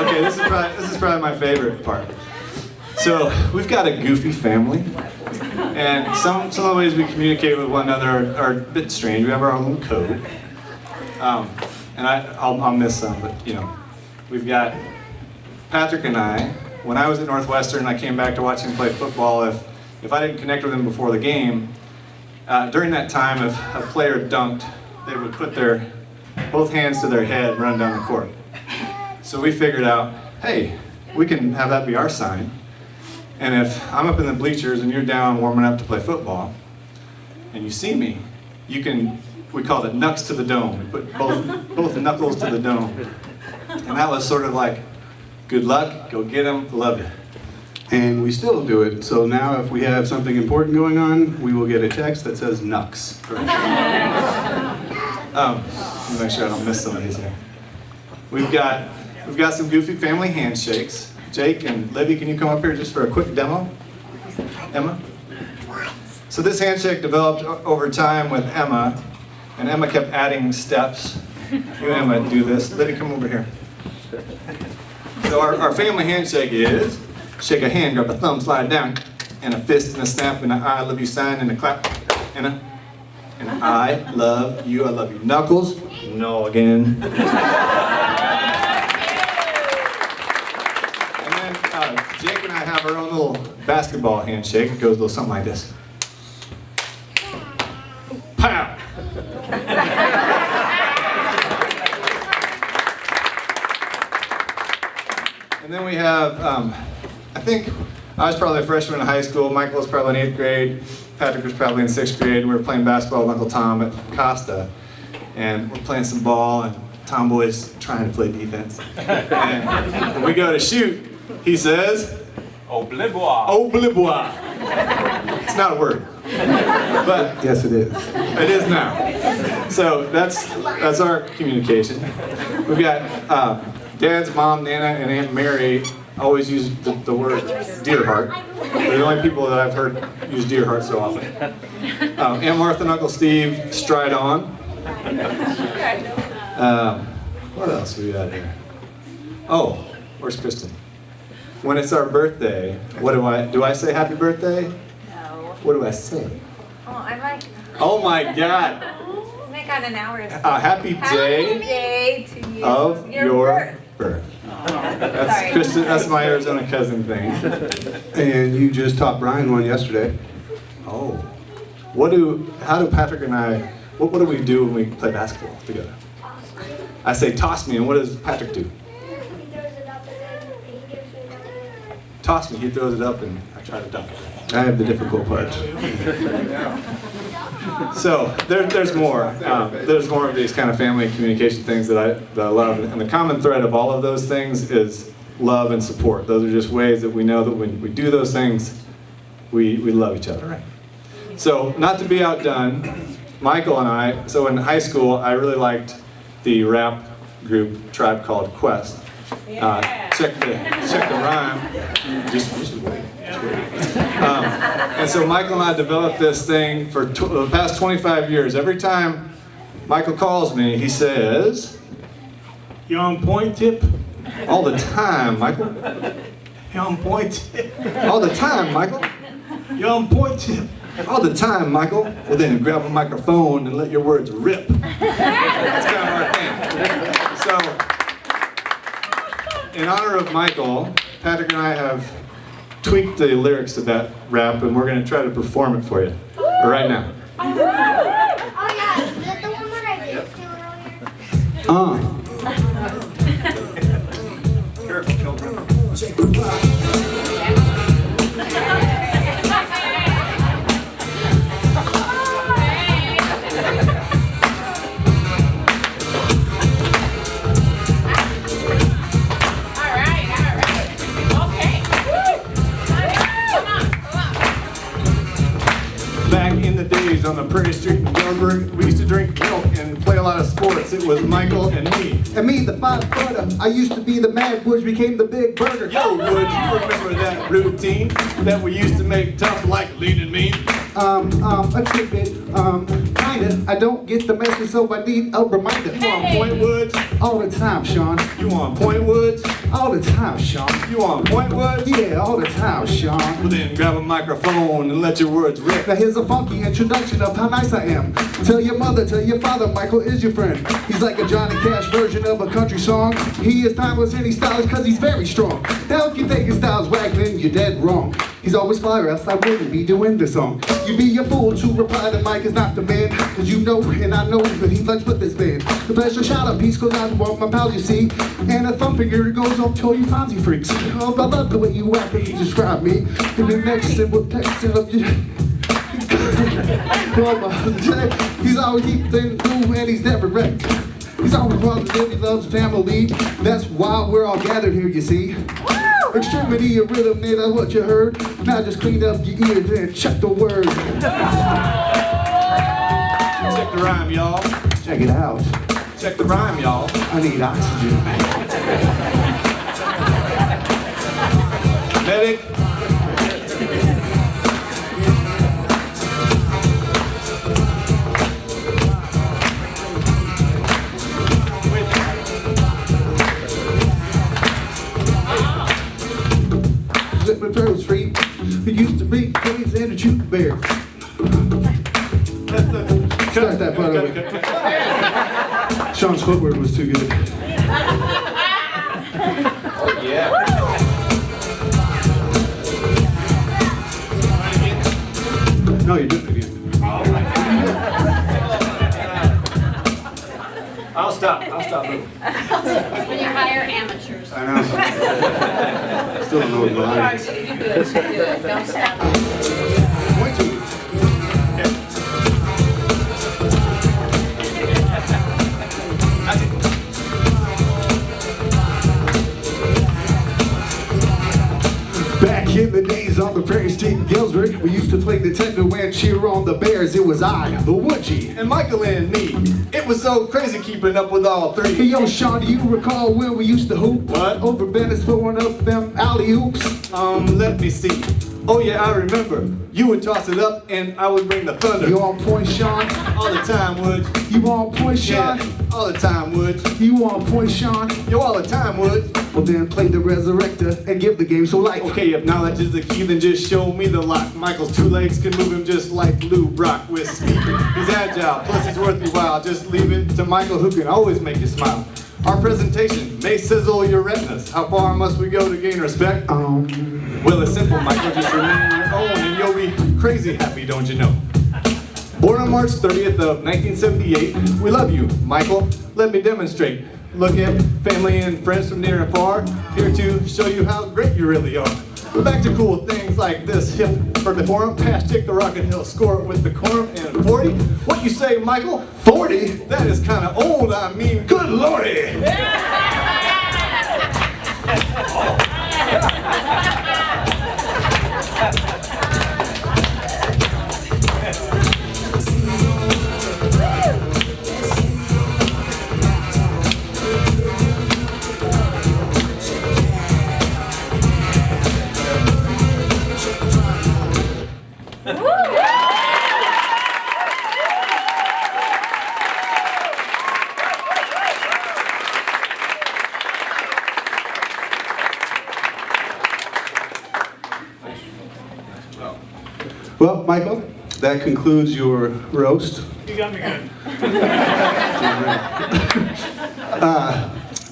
Okay, this is probably my favorite part. So we've got a goofy family, and some of the ways we communicate with one another are a bit strange. We have our own code, and I'll miss some, but you know, we've got Patrick and I. When I was at Northwestern, I came back to watch him play football. If I didn't connect with him before the game, during that time, if a player dunked, they would put their both hands to their head, run down the court. So we figured out, hey, we can have that be our sign. And if I'm up in the bleachers and you're down warming up to play football, and you see me, you can, we called it knucks to the dome. We put both knuckles to the dome. And that was sort of like, good luck, go get 'em, love you. And we still do it. So now if we have something important going on, we will get a text that says Nux. Let me make sure I don't miss some of these here. We've got some goofy family handshakes. Jake and Libby, can you come up here just for a quick demo? Emma? So this handshake developed over time with Emma, and Emma kept adding steps. You and Emma do this. Libby, come over here. So our family handshake is shake a hand, grab a thumb, slide down, and a fist and a snap and an I love you sign and a clap and a I love you, I love you. Knuckles, no again. And then Jake and I have our own little basketball handshake. It goes a little something like this. Pow! And then we have, I think I was probably a freshman in high school, Michael was probably in 8th grade, Patrick was probably in 6th grade, we were playing basketball with Uncle Tom at Costa, and we're playing some ball, and Tomboy's trying to play defense. And when we go to shoot, he says, Oblibois. Oblibois. It's not a word, but Yes, it is. it is now. So that's our communication. We've got Dad's mom, Nana, and Aunt Mary always use the word deer heart. They're the only people that I've heard use deer heart so often. Aunt Martha and Uncle Steve stride on. What else we got here? Oh, where's Kristen? When it's our birthday, what do I say happy birthday? No. What do I say? Oh, I might. Oh my God! Oh my God, an hour is. Happy day Day to you. of your birth. That's Sorry. Kristen. That's my Arizona cousin thing. And you just taught Brian one yesterday. Oh, how do Patrick and I? What do we do when we play basketball together? I say toss me, and what does Patrick do? Toss me. He throws it up, and I try to dunk it. I have the difficult part. So there's more. There's more of these kind of family communication things that I love, and the common thread of all of those things is love and support. Those are just ways that we know that when we do those things, we love each other. Right? So not to be outdone, Michael and I. So in high school, I really liked the rap group Tribe Called Quest. Check the rhyme. Just wait. And so Michael and I developed this thing for the past 25 years. Every time Michael calls me, he says, You on point, Tip? all the time, Michael. You on point, Tip? All the time, Michael. You on point, Tip? All the time, Michael. Well then, grab a microphone and let your words rip. That's kind of our thing. So, in honor of Michael, Patrick and I have tweaked the lyrics of that rap, and we're going to try to perform it for you right now. Oh yeah, is that the one that I did to earlier? Back in the days on the Prairie Street in Galesburg, we used to drink milk and play a lot of sports. It was Michael and me. And me, the 5-footer. I used to be the mad Wooj, became the big burger. Yo, Would you remember that routine that we used to make tough like lean and mean? A tidbit, kinda. I don't get the message, so I need a reminder. You on point, Woods? All the time, Sean. You on point, Woods? All the time, Sean. You on point, Wooj? Yeah, all the time, Sean. Well then, grab a microphone and let your words rip. Now here's a funky introduction of how nice I am. Tell your mother, tell your father, Michael is your friend. He's like a Johnny Cash version of a country song. He is timeless and he's stylish cause he's very strong. Now if you think his style's whack, then you're dead wrong. He's always fly or else I wouldn't be doing this song. You'd be a fool to reply that Mike is not the man. Cause you know and I know that he likes with this band. The special shout out piece goes out to all my pals you see. And a thumb finger goes up to all you Fonzie freaks. Oh, I love the way you act and you describe me. And the next symbol texting of you. He's always deep and blue and he's never wrecked. He's always positive, he loves family. That's why we're all gathered here, you see. Extremity of rhythm, that's what you heard. Now just clean up your ears and check the words. Check the rhyme, y'all. Check it out. Check the rhyme, y'all. I need oxygen. Medic. Zipping Pearl Street. We used to be kids and the juke bears. Start that part over. Sean's footwork was too good. Oh yeah. No, you're doing it again. I'll stop moving. When you hire amateurs. I know. Still don't know what mine is. You do it. Don't stop. Point to it. Back in the days on the prairie street in Galesburg, we used to play Nintendo and cheer on the Bears. It was I, the Woojie. And Michael and me. It was so crazy keeping up with all Hey three. yo, Sean, do you recall when we used to hoop? What? Over Bennett's throwing up them alley oops. Let me see. Oh yeah, I remember. You would toss it up and I would bring the thunder. You on point, Sean? All the time, Wooj. You on point, Sean? Yeah, all the time, Wooj. You on point, Sean? Yo, all the time, Wooj. Well then play the Resurrector and give the game so life. Okay, if knowledge is the key, then just show me the lock. Michael's two legs can move him just like Lou Brock with speed. He's agile, plus he's worth your while. Just leave it to Michael who can always make you smile. Our presentation may sizzle your retinas. How far must we go to gain respect? Well, it's simple, Michael. Just remain your own and you'll be crazy happy, don't you know? Born on March 30th of 1978, we love you, Michael. Let me demonstrate. Look at family and friends from near and far, here to show you how great you really are. Back to cool things like this hip birthday forum. Hashtag the Rocket Hill, score it with the quorum and 40. What you say, Michael? 40? That is kind of old, I mean, good lordy! Well, Michael, that concludes your roast. You got me good.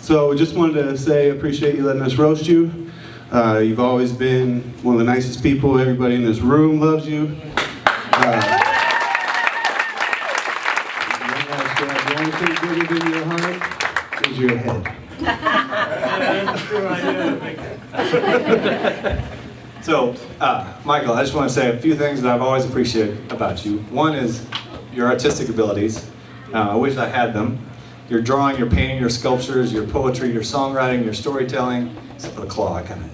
So just wanted to say, appreciate you letting us roast you. You've always been one of the nicest people. Everybody in this room loves you. The only thing bigger than your heart is your head. That's true, I do. So, Michael, I just want to say a few things that I've always appreciated about you. One is your artistic abilities. I wish I had them. Your drawing, your painting, your sculptures, your poetry, your songwriting, your storytelling, except for the claw, I kind of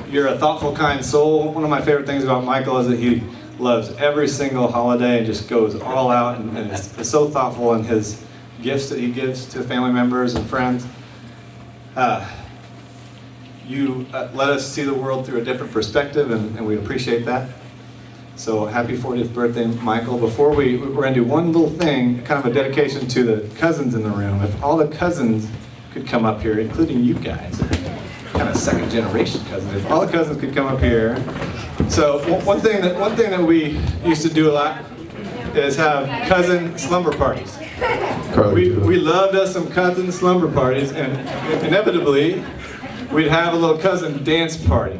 you're a thoughtful, kind soul. One of my favorite things about Michael is that he loves every single holiday and just goes all out and is so thoughtful in his gifts that he gives to family members and friends. You let us see the world through a different perspective, and we appreciate that. So happy 40th birthday, Michael. Before we're going to do one little thing, kind of a dedication to the cousins in the room. If all the cousins could come up here, including you guys. Kind of second generation cousins. If all the cousins could come up here. So one thing that we used to do a lot is have cousin slumber parties. We loved us some cousin slumber parties, and inevitably we'd have a little cousin dance party.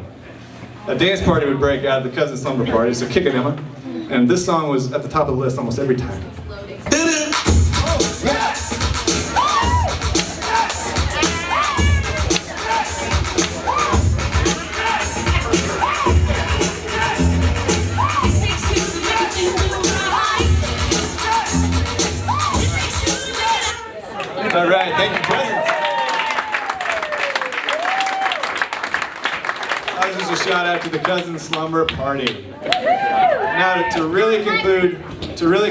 A dance party would break out of the cousin slumber party, so kick it, Emma. And this song was at the top of the list almost every time. All right, thank you, cousins. That was just a shout out to the cousin slumber party. Now to really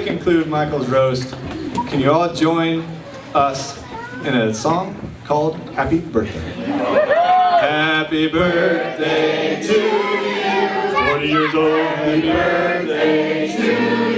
conclude Michael's roast, can you all join us in a song called Happy Birthday? Happy birthday to you, 40 years old, happy birthday to you.